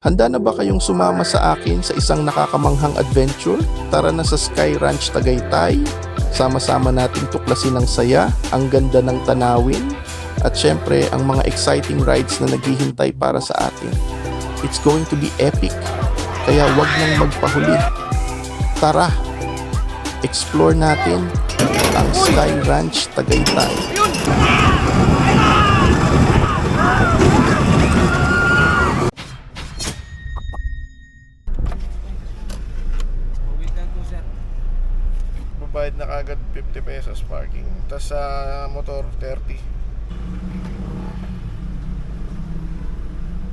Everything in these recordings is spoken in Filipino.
Handa na ba kayong sumama sa akin sa isang nakakamanghang adventure? Tara na sa Sky Ranch Tagaytay. Sama-sama nating tuklasin ang saya, ang ganda ng tanawin, at syempre ang mga exciting rides na naghihintay para sa atin. It's going to be epic, kaya wag nang magpahuli. Tara, explore natin ang Sky Ranch Tagaytay. Bayad na kagad 50 pesos parking. Tapos sa motor 30.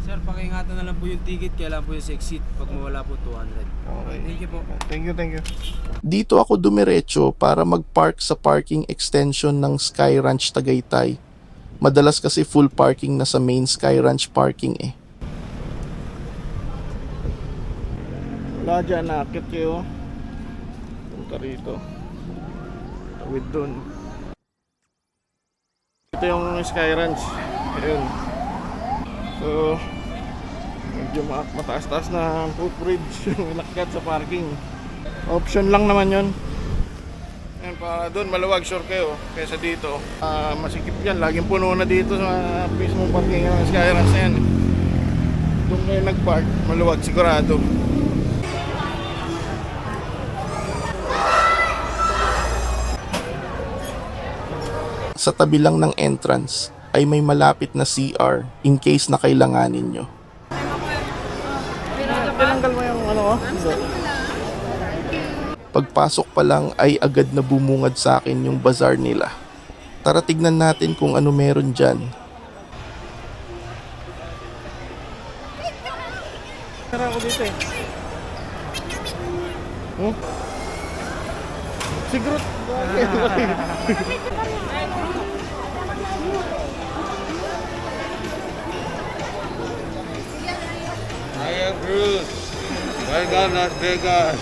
Sir, pakiingatan na lang po yung ticket, kailangan po yung exit. Pag mawala po 200. Okay. Thank you po. Thank you. Dito ako dumiretso para mag-park sa parking extension ng Sky Ranch Tagaytay. Madalas kasi full parking na sa main Sky Ranch parking eh. Wala dyan, nakakit kayo. Punta rito. Tawid dun. Ito yung Sky Ranch. Ayun. So, medyo mataas-taas na footbridge yung inakyat sa parking. Option lang naman yun. Ayan, para doon maluwag, sure kayo. Kaysa dito, masikip yan. Laging puno na dito sa mismong parking ng Sky Ranch na yan. Doon kayo nag-park, maluwag sigurado. Sa tabi lang ng entrance ay may malapit na CR in case na kailanganin nyo. Tinanggal mo yung ano ko? Pagpasok pa lang ay agad na bumungad sa akin yung bazaar nila. Tara tignan natin kung ano meron dyan. Tara ako dito eh. Siguro. Hiya, Bruce. Welcome, Las Vegas.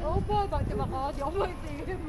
Opo, bakit ba ko? Di ako maitim.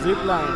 Zipline.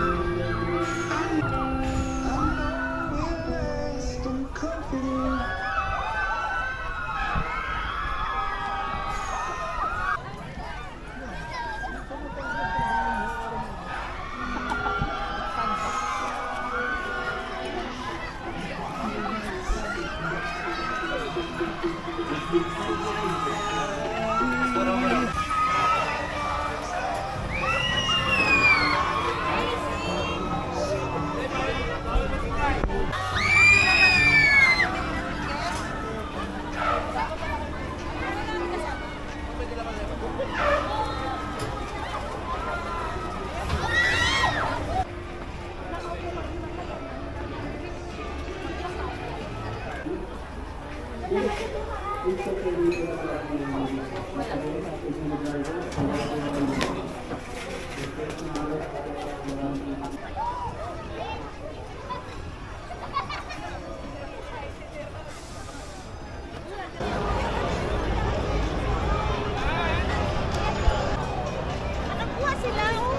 Nakakuha sila, oh.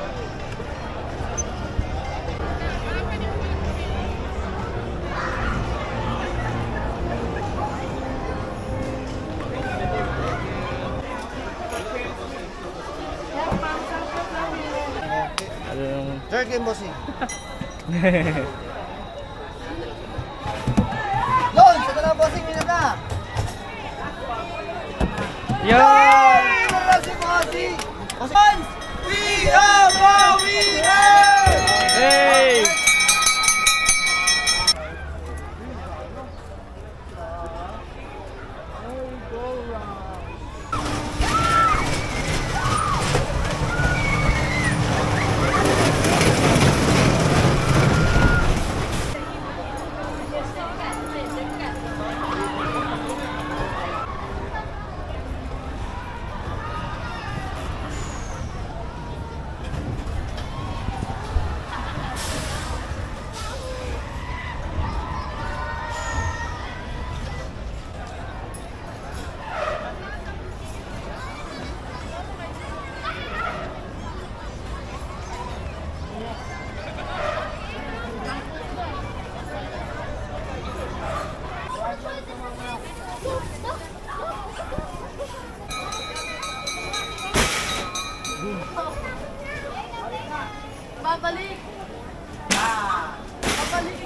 Third game, bossing. Yon, sa na bossing, minat na. Yan! Bossing, bossing. Bossing! We are what we are! Hey! Babalik. Babalik.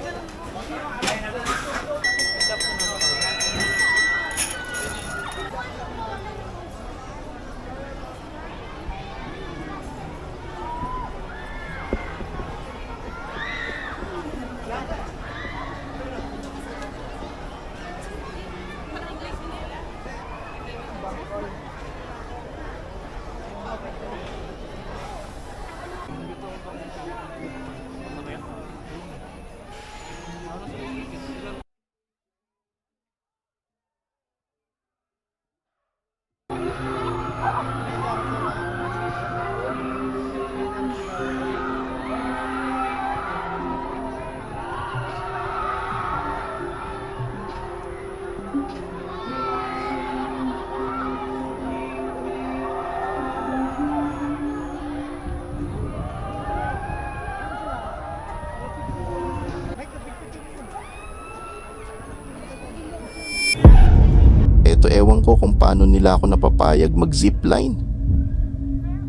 Eto, ewan ko kung paano nila ako napapayag mag-zipline.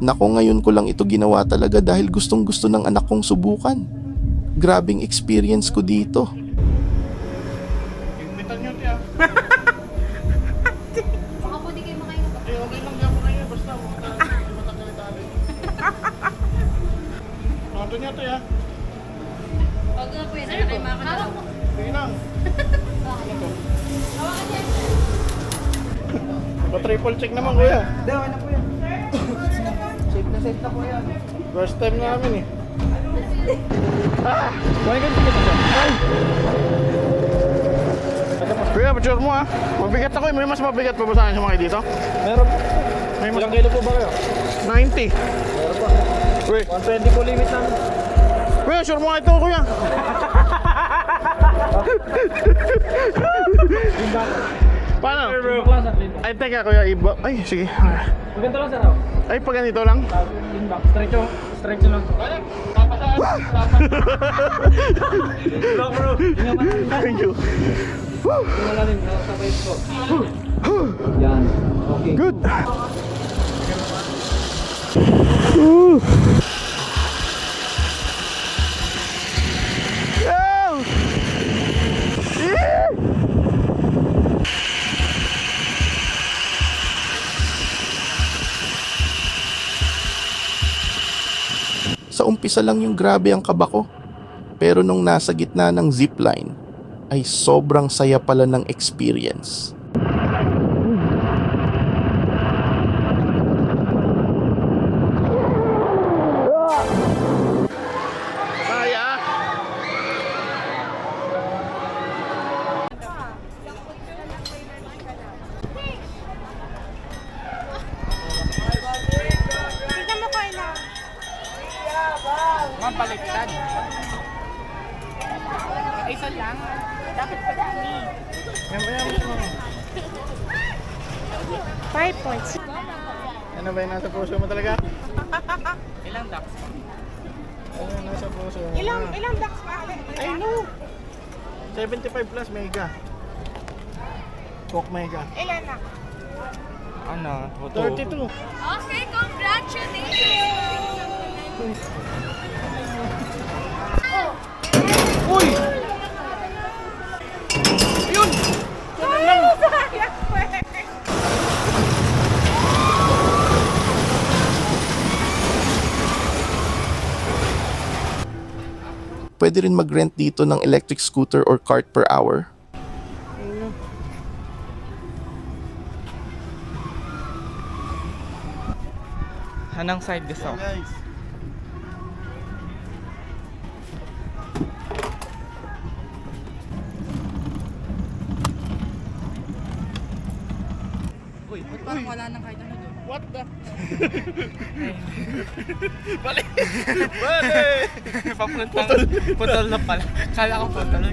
Nako, ngayon ko lang ito ginawa talaga dahil gustong gusto ng anak kong subukan. Grabing experience ko dito. Higpitan nyo, tiya. Baka po di kayo makainom. Eh, okay lang yan mo kayo. Basta, matakalitali. Ano nyo, tiya? Huwag na po yun. Sana kayo makakalaw. Sige lang. Hawakan yan. Pa-triple check naman, kuya. Hindi, okay na po yan. Safe na po yan. First time namin eh. Kumain ka dito siya. Ay! Kuya, picture mo ah. Mabigat ako eh. May mas mabigat pa ba sa akin sumakay dito? Meron. May mas... Ilang kilo po ba kayo? 90. Uy, 120 po limit namin. kuya, sure mo nga ito, kuya. Paano? Ay, teka, kuya, iba. Ay, sige. Maganda lang sir ako. Ay, pag ganito lang. Inbox. Stretch lang. Long bro. Thank you. Wala rin. Sabay po. Yan. Okay. Good. Yo! Sa umpisa lang yung grabe ang kaba ko. Pero nung nasa gitna ng zipline, ay sobrang saya pala ng experience. Saya! Tignan mo kayo lang. Mabaliktad. Isa lang. Dapat padami. 5 points. Ano ba yung nasa puso mo talaga? Ilang ducks? Ano yung nasa puso mo? Ilang ducks pa? I know! 75 plus mega. Coke mega. Ilan na? Ano? 32. Okay, congratulations! Uy! Yun! Pwede rin mag-rent dito ng electric scooter or cart per hour. Anong side gusto? Guys. Parang wala nang kahit ano doon. What the? Bali! Bali! Putol na pala. Kala ko putol.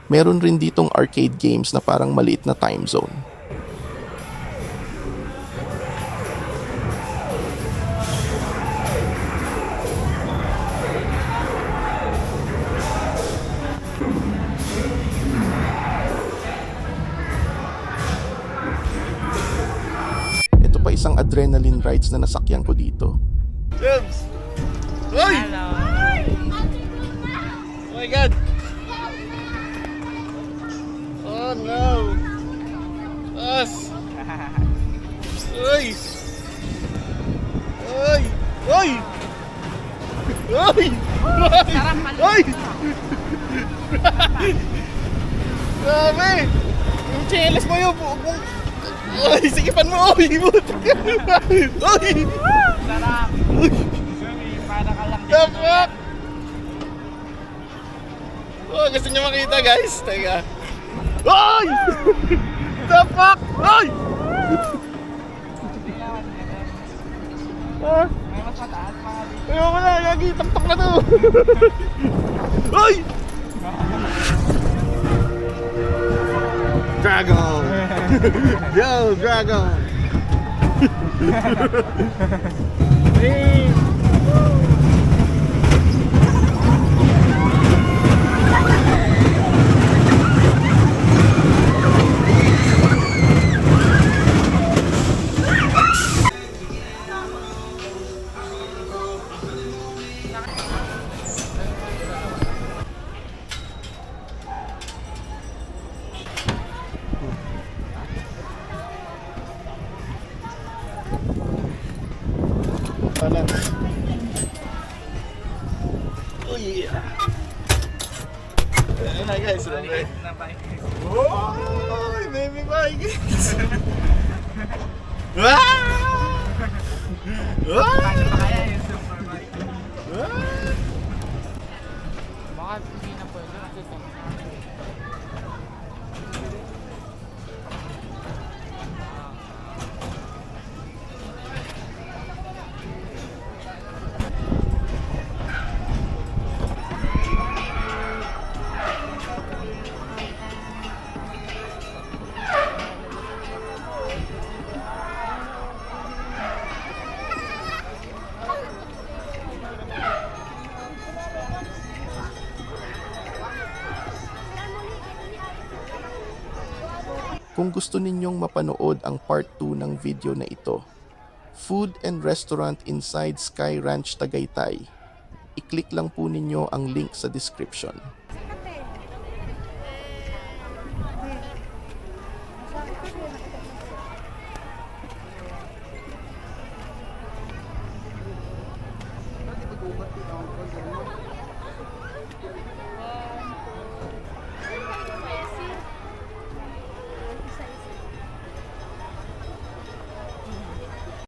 Meron rin ditong arcade games na parang maliit na time zone. Ito pa isang adrenaline rides na nasakyan ko dito. Jebs! Uy! Hello. Oh my God! Oh no! Us! Uy! Uy! Uy! Uy! Uy! Grabe! Yung chinelas mo yun! Uy! Sikipan mo! Uy! Buti ka! Uy! Sarap. Uy! Para ka lang The fuck? Oh, gusto niyo makita guys? Teka. Ay! The fuck? Ay! Ah, May mas mataas mga dito. ayoko na, yagi, tampak na to. Ay! Dragon! Yo, Dragon! Hey! balance. Oh yeah! Ayan na guys, okay. Oh, baby Vikings! Wow! Wow! Baka hindi na pwede kasi Kung gusto ninyong mapanood ang part 2 ng video na ito, Food and Restaurant Inside Sky Ranch Tagaytay, i-click lang po ninyo ang link sa description.